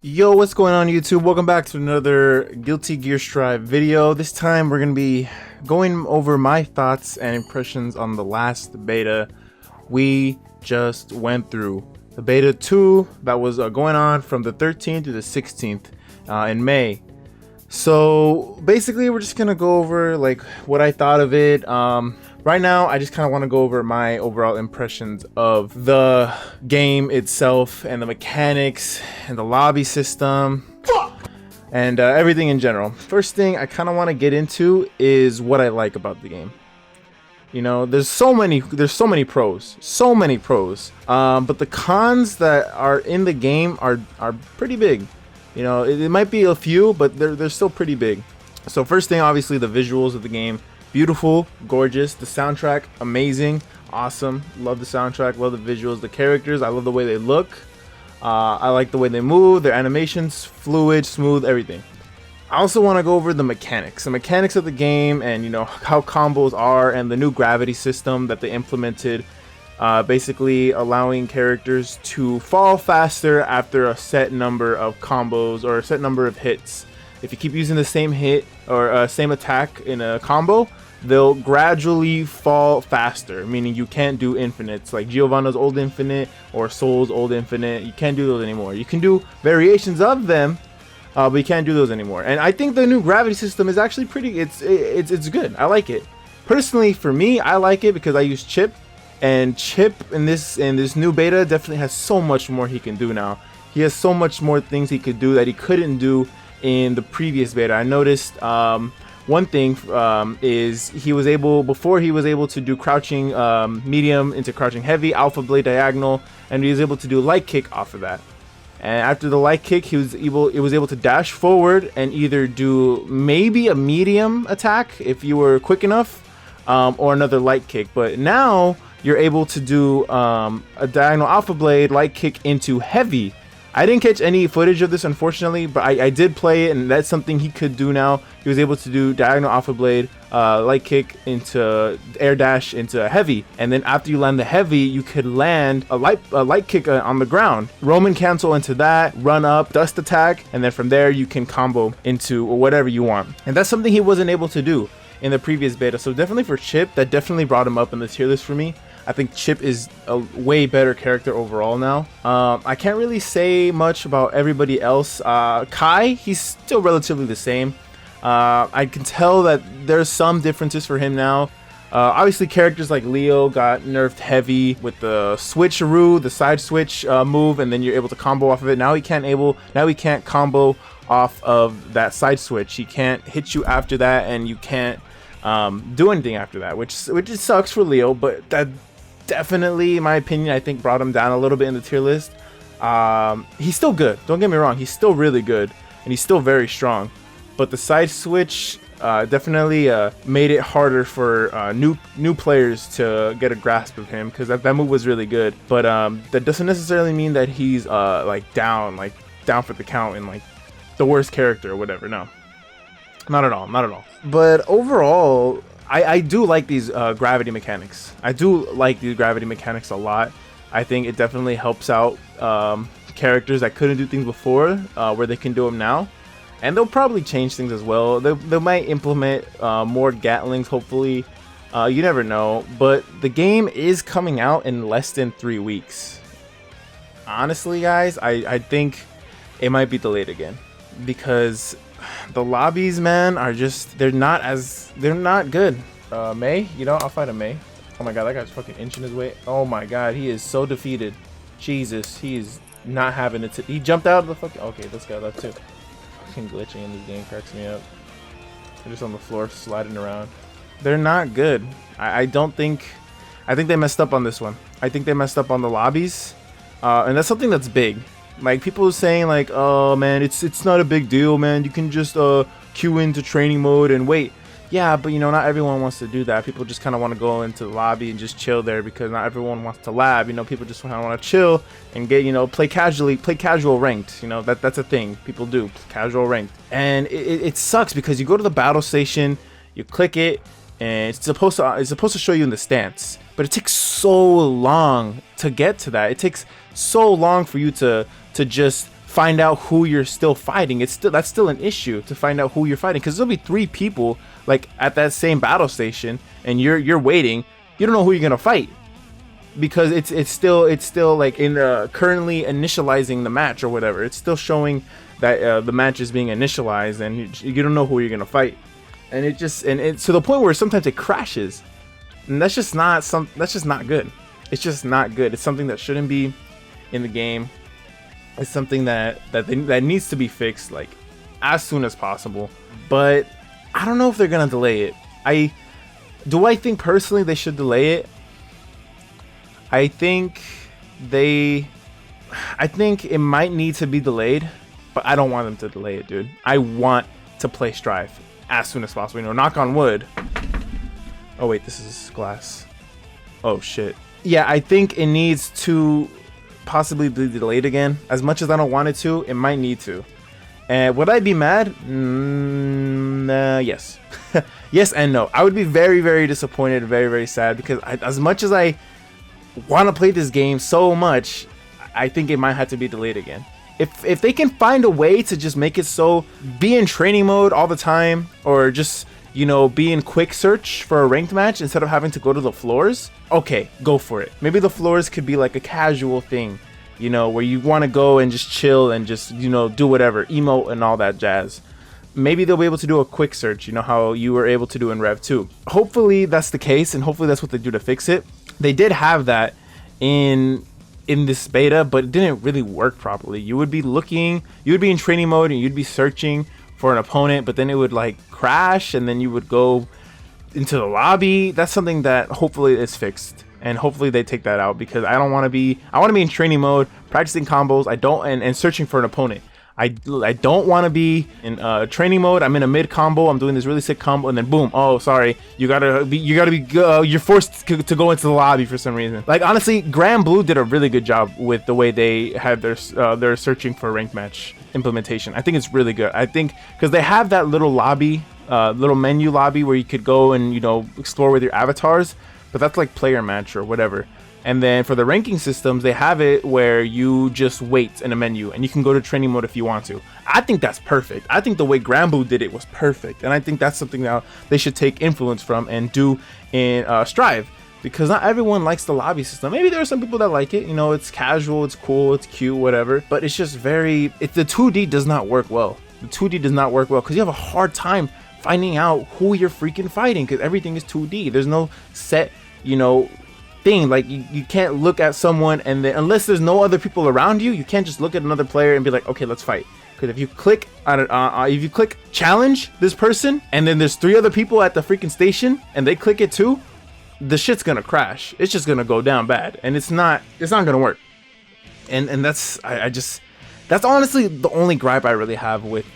Yo, what's going on YouTube? Welcome back to another Guilty Gear Strive video. This time we're going to be going over my thoughts and impressions on the last beta we just went through. The beta 2 that was going on from the 13th to the 16th in May. So basically we're just going to go over like what I thought of it. Right now, I just kind of want to go over my overall impressions of the game itself and the mechanics and the lobby system and everything in general. First thing I kind of want to get into is what I like about the game. You know, there's so many pros, but the cons that are in the game are pretty big. You know, it might be a few, but they're still pretty big. So first thing, obviously, the visuals of the game. Beautiful, gorgeous. The soundtrack, amazing, awesome. Love the soundtrack, love the visuals, the characters. I love the way they look. I like the way they move, their animations, fluid, smooth, everything. I also want to go over the mechanics of the game, and you know how combos are, and the new gravity system that they implemented, basically allowing characters to fall faster after a set number of combos or a set number of hits. If you keep using the same hit or same attack in a combo, they'll gradually fall faster, meaning you can't do infinites like Giovanna's old infinite or Soul's old infinite. You can't do those anymore. You can do variations of them, but you can't do those anymore. And I think the new gravity system is actually pretty. It's good. I like it. Personally, for me, I like it because I use Chip, and Chip in this new beta definitely has so much more he can do now. He has so much more things he could do that he couldn't do in the previous beta. I noticed one thing is he was able to do crouching medium into crouching heavy, alpha blade diagonal, and he was able to do light kick off of that. And after the light kick, he was able to dash forward and either do maybe a medium attack if you were quick enough, or another light kick. But now you're able to do a diagonal alpha blade light kick into heavy. I didn't catch any footage of this, unfortunately, but I did play it, and that's something he could do now. He was able to do diagonal alpha blade, light kick into air dash into heavy, and then after you land the heavy, you could land a light kick on the ground, Roman cancel into that, run up, dust attack, and then from there you can combo into whatever you want. And that's something he wasn't able to do in the previous beta. So definitely for Chip, that definitely brought him up in the tier list for me. I think Chip is a way better character overall now. I can't really say much about everybody else. Kai, he's still relatively the same. I can tell that there's some differences for him now. Obviously, characters like Leo got nerfed heavy with the switcheroo, the side switch move, and then you're able to combo off of it. Now he can't combo off of that side switch. He can't hit you after that, and you can't do anything after that, which sucks for Leo, but that definitely, in my opinion, I think brought him down a little bit in the tier list. He's still good, don't get me wrong, he's still really good, and he's still very strong, but the side switch definitely made it harder for new players to get a grasp of him, because that move was really good. But that doesn't necessarily mean that he's down for the count and like the worst character or whatever. No, not at all. But overall, I do like these gravity mechanics. I do like these gravity mechanics a lot. I think it definitely helps out characters that couldn't do things before, where they can do them now. And they'll probably change things as well. They might implement more Gatlings, hopefully. You never know. But the game is coming out in less than 3 weeks. Honestly, guys, I think it might be delayed again, because the lobbies, man, are just they're not good. May, you know, I'll fight a May. Oh my god, that guy's fucking inching his way. Oh my god, he is so defeated. Jesus, he is not having it. He jumped out of the fucking. Okay, this guy left too. Fucking glitching in this game cracks me up. They're just on the floor sliding around. They're not good. I think they messed up on this one. I think they messed up on the lobbies, and that's something that's big. Like, people are saying like, oh man, it's not a big deal, man, you can just queue into training mode and wait. Yeah, but you know, not everyone wants to do that. People just kind of want to go into the lobby and just chill there, because not everyone wants to lab. You know, people just kind of want to chill and get, you know, play casual ranked. You know, that's a thing people do, casual ranked. And it sucks because you go to the battle station, you click it, and it's supposed to show you in the stance, but it takes so long to get to that. It takes so long for you to just find out who you're still fighting. That's still an issue to find out who you're fighting, because there'll be 3 people like at that same battle station, and you're waiting. You don't know who you're gonna fight, because it's still like in currently initializing the match or whatever. It's still showing that the match is being initialized, and you don't know who you're gonna fight, and it's to the point where sometimes it crashes, and that's just not good. It's just not good. It's something that shouldn't be in the game. It's something that needs to be fixed like as soon as possible. But I don't know if they're gonna delay it. I think personally they should delay it. I think it might need to be delayed, but I don't want them to delay it, dude. I want to play Strive as soon as possible. You know, knock on wood. Oh wait, this is glass. Oh shit. Yeah, I think it needs to possibly be delayed again. As much as I don't want it to, it might need to. And would I be mad? Yes. Yes and no. I would be very, very disappointed, very, very sad, because as much as I want to play this game so much, I think it might have to be delayed again. If they can find a way to just make it so be in training mode all the time, or just, you know, be in quick search for a ranked match instead of having to go to the floors, okay, go for it. Maybe the floors could be like a casual thing, you know, where you want to go and just chill and just, you know, do whatever, emote and all that jazz. Maybe they'll be able to do a quick search, you know, how you were able to do in Rev 2. Hopefully that's the case, and hopefully that's what they do to fix it. They did have that in this beta, but it didn't really work properly. You would be in training mode and you'd be searching for an opponent, but then it would like crash, and then you would go into the lobby. That's something that hopefully is fixed, and hopefully they take that out, because I want to be in training mode, practicing combos. And searching for an opponent. I don't want to be in training mode. I'm in a mid combo. I'm doing this really sick combo, and then boom. Oh, sorry. You're forced to go into the lobby for some reason. Like, honestly, Granblue did a really good job with the way they had their searching for a ranked match implementation. I think it's really good. I think because they have that little lobby, little menu lobby where you could go and, you know, explore with your avatars, but that's like player match or whatever. And then for the ranking systems, they have it where you just wait in a menu and you can go to training mode if you want to. I think that's perfect. I think the way Granblue did it was perfect. And I think that's something that they should take influence from and do in Strive, because not everyone likes the lobby system. Maybe there are some people that like it. You know, it's casual, it's cool, it's cute, whatever. But it's just the 2D does not work well. The 2D does not work well because you have a hard time finding out who you're freaking fighting, because everything is 2D. There's no set, you know, thing. Like you can't look at someone and then, unless there's no other people around you, you can't just look at another player and be like, okay, let's fight. Because if you click on if you click challenge this person, and then there's 3 other people at the freaking station and they click it too, the shit's gonna crash. It's just gonna go down bad, and it's not gonna work. And that's that's honestly the only gripe I really have with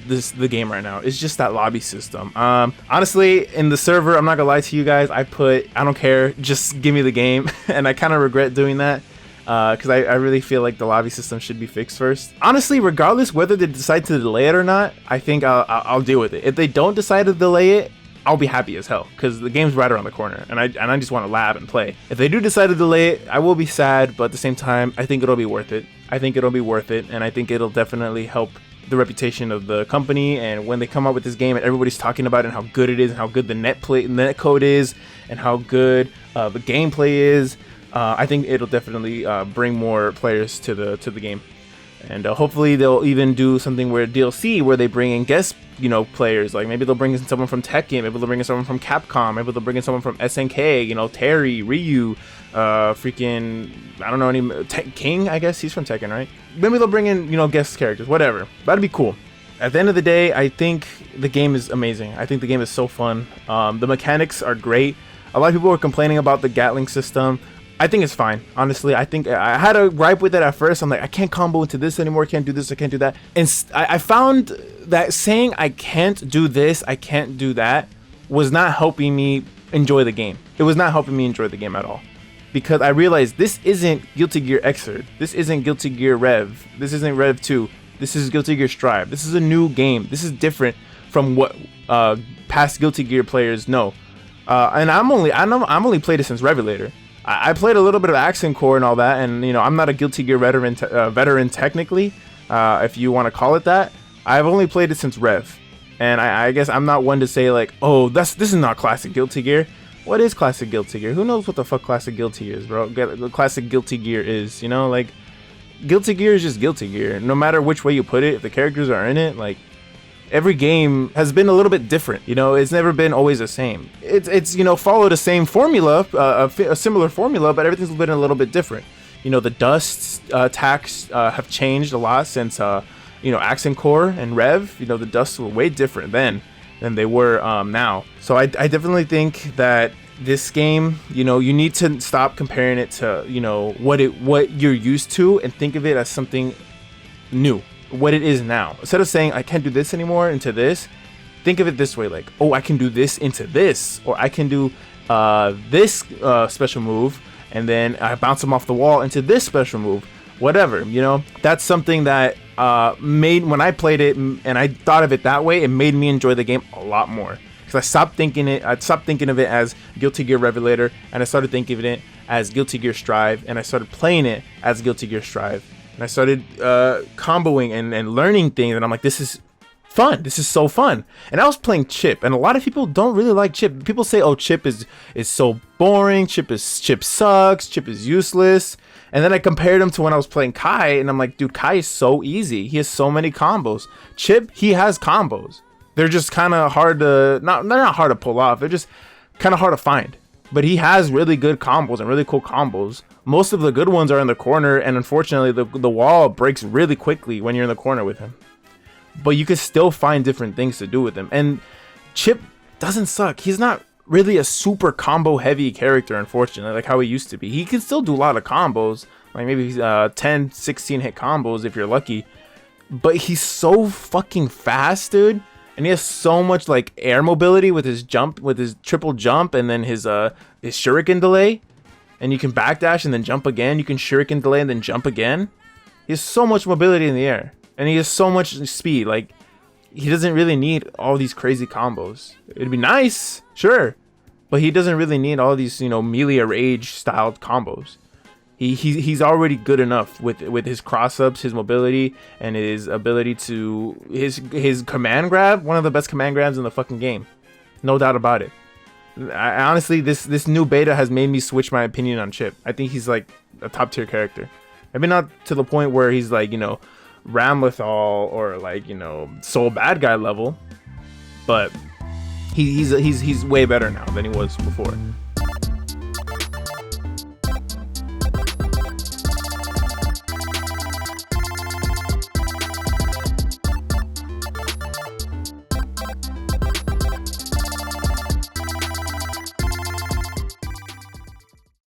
the game right now. It's just that lobby system. Honestly, in the server, I'm not gonna lie to you guys, I don't care, just give me the game. And I kind of regret doing that, because I really feel like the lobby system should be fixed first. Honestly, regardless whether they decide to delay it or not, I think I'll deal with it. If they don't decide to delay it, I'll be happy as hell, because the game's right around the corner, and I just want to lab and play. If they do decide to delay it, I will be sad, but at the same time, I think it'll be worth it. I think it'll be worth it, and I think it'll definitely help the reputation of the company. And when they come out with this game and everybody's talking about it and how good it is and how good the net code is and how good the gameplay is, I think it'll definitely bring more players to the game. And hopefully they'll even do something where DLC where they bring in guest, you know, players. Like maybe they'll bring in someone from Tekken, maybe they'll bring in someone from Capcom, maybe they'll bring in someone from SNK, you know, Terry, Ryu, freaking, I don't know, any King, I guess he's from Tekken, right? Maybe they'll bring in, you know, guest characters, whatever. That'd be cool. At the end of the day, I think the game is amazing. I think the game is so fun. The mechanics are great. A lot of people were complaining about the Gatling system. I think it's fine, honestly. I think I had a gripe with it at first. I'm like, I can't combo into this anymore. I can't do this. I can't do that. And I found that saying I can't do this, I can't do that, was not helping me enjoy the game. It was not helping me enjoy the game at all. Because I realized this isn't Guilty Gear Xrd. This isn't Guilty Gear Rev. This isn't Rev 2. This is Guilty Gear Strive. This is a new game. This is different from what past Guilty Gear players know. And I'm only played it since Revelator. I played a little bit of Accent Core and all that, and you know, I'm not a Guilty Gear veteran technically, if you want to call it that. I've only played it since Rev, and I guess I'm not one to say like, oh, this is not classic Guilty Gear. What is classic Guilty Gear? Who knows what the fuck classic Guilty Gear is, bro? Classic Guilty Gear is, you know, like, Guilty Gear is just Guilty Gear. No matter which way you put it, if the characters are in it, like, every game has been a little bit different. You know, it's never been always the same. It's you know, followed the same formula, a similar formula, but everything's been a little bit different. You know, the dust attacks have changed a lot since you know, Accent Core and Rev. You know, the dusts were way different then than they were now. So I definitely think that this game, you know, you need to stop comparing it to, you know, what you're used to, and think of it as something new, what it is now. Instead of saying I can't do this anymore into this, think of it this way, like, oh, I can do this into this, or I can do this special move, and then I bounce them off the wall into this special move, whatever. You know, that's something that made, when I played it and I thought of it that way, it made me enjoy the game a lot more. I stopped thinking of it as Guilty Gear Revelator, and I started thinking of it as Guilty Gear Strive, and I started playing it as Guilty Gear Strive, and I started comboing and learning things, and I'm like, this is fun. This is so fun. And I was playing Chip, and a lot of people don't really like Chip. People say, oh, Chip is so boring. Chip sucks. Chip is useless. And then I compared him to when I was playing Kai, and I'm like, dude, Kai is so easy. He has so many combos. Chip, he has combos. They're just kind of hard to, they're not hard to pull off. They're just kind of hard to find. But he has really good combos and really cool combos. Most of the good ones are in the corner, and unfortunately the wall breaks really quickly when you're in the corner with him. But you can still find different things to do with him. And Chip doesn't suck. He's not really a super combo heavy character, unfortunately, like how he used to be. He can still do a lot of combos, like maybe 10, 16 hit combos if you're lucky. But he's so fucking fast, dude. And he has so much like air mobility with his jump, with his triple jump, and then his shuriken delay. And you can backdash and then jump again. You can shuriken delay and then jump again. He has so much mobility in the air, and he has so much speed. Like, he doesn't really need all these crazy combos. It'd be nice, sure, but he doesn't really need all these, you know, melee rage styled combos. He's already good enough with his cross ups, his mobility, and his ability to his command grab. One of the best command grabs in the fucking game, no doubt about it. I honestly, this new beta has made me switch my opinion on Chip. I think he's like a top tier character. Maybe not to the point where he's like, you know, Ramlethal or like, you know, Soul Bad Guy level, but he's way better now than he was before.